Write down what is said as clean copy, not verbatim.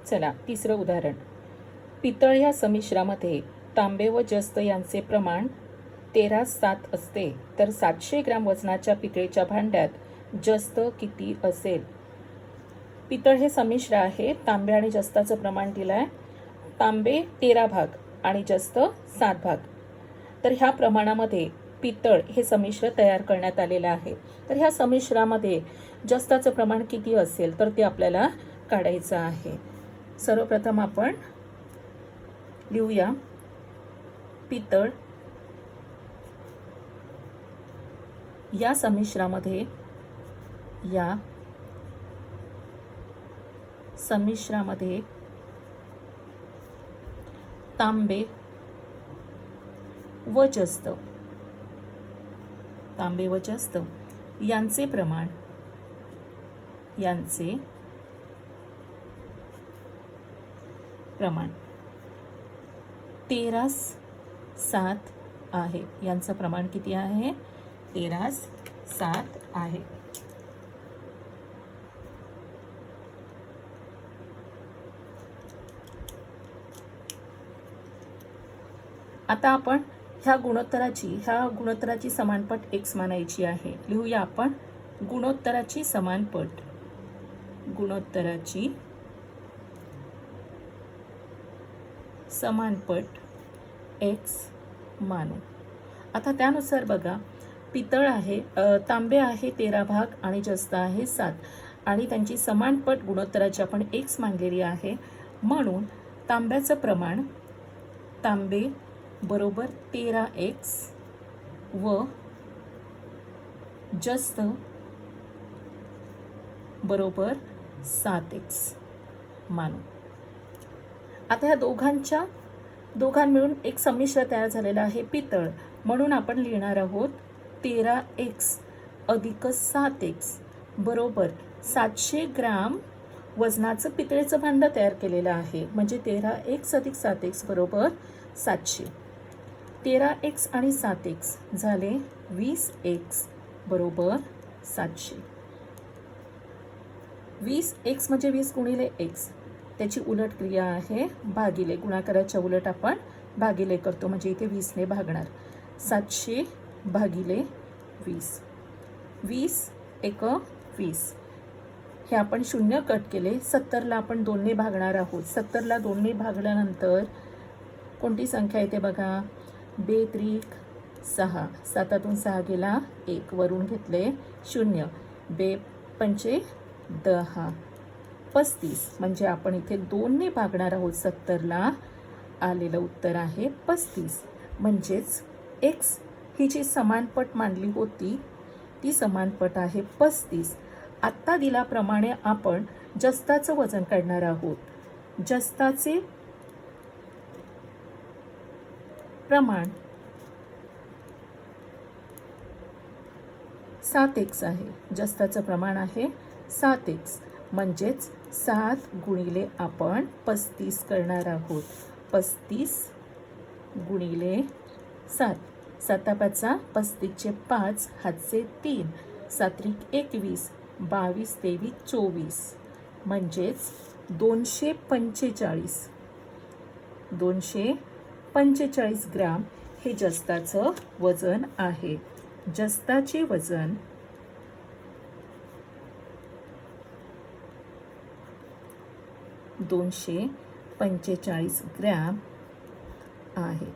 चला तिसरं उदाहरण. पितळ या संमिश्रामध्ये तांबे व जस्त यांचे प्रमाण 13:7 असते, तर 700 ग्रॅम वजनाच्या पितळेच्या भांड्यात जस्त किती असेल? पितळ हे संमिश्र आहे. तांबे आणि जस्ताचं प्रमाण दिलं आहे. तांबे 13 भाग आणि जस्त 7 भाग. तर ह्या प्रमाणामध्ये पितळ हे संमिश्र तयार करण्यात आलेलं आहे. तर ह्या संमिश्रामध्ये जस्ताचं प्रमाण किती असेल तर ते आपल्याला काढायचं आहे. सर्वप्रथम आपण लिहूया पितळ या संमिश्रामध्ये तांबे व जस्त यांचे प्रमाण 13:7 आहे. यांचं प्रमाण किती आहे? 13:7 आहे. आता आपण ह्या गुणोत्तराची समानपट x मानायची आहे. लिहूया आपण गुणोत्तराची समानपट x मानू. आता त्यानुसार बघा, पितळ आहे, तांबे आहे 13 भाग आणि जस्त आहे 7 आणि त्यांची समानपट गुणोत्तराची आपण x मानलेली आहे. म्हणून तांब्याचं प्रमाण तांबे बरोबर 13x व जस्त बरोबर 7x मानू. आता ह्या दोघां मिळून एक संमिश्र तयार झालेलं आहे पितळ. म्हणून आपण लिहिणार आहोत 13x अधिक 7x बरोबर 700 ग्रॅम वजनाचं पितळेचं भांड तयार केलेलं आहे. म्हणजे 13x अधिक 7x बरोबर 700. 13x आणि 7x झाले 20x बरोबर 700. 20x म्हणजे 20 गुणिले x. त्याची उलट क्रिया आहे भागिले. गुणाकाराच्या उलट आपण भागिले करतो, म्हणजे इथे 20 ने भागणार. 700 भागिले 20. 20 एक 20. हे आपण शून्य कट केले. 70ला आपण 2 ने भागणार आहोत. 70ला 2 ने भागल्यानंतर कोणती संख्या येते बघा? 2 त्रिक 6. 7तून 6 गेला 1. वरून घेतले 0. 2 पंचे 10. 35. म्हणजे आपण इथे 2 ने भागणार आहोत. 70ला आलेलं उत्तर आहे 35. म्हणजेच x ही जी समानपट मांडली होती ती समानपट आहे 35. आत्ता दिल्याप्रमाणे आपण जस्ताचं वजन काढणार आहोत. जस्ताचे प्रमाण 7x आहे. जस्ताचं प्रमाण आहे 7x. म्हणजेच 7 गुणिले आपण 35 करणार आहोत. 35 गुणिले 7. 7 35चे 5 हातचे 3. 7 21. 22 23 24. म्हणजेच 245 ग्रॅम हे जस्ताचं वजन आहे. जस्ताचे वजन 245 ग्रॅम आहे.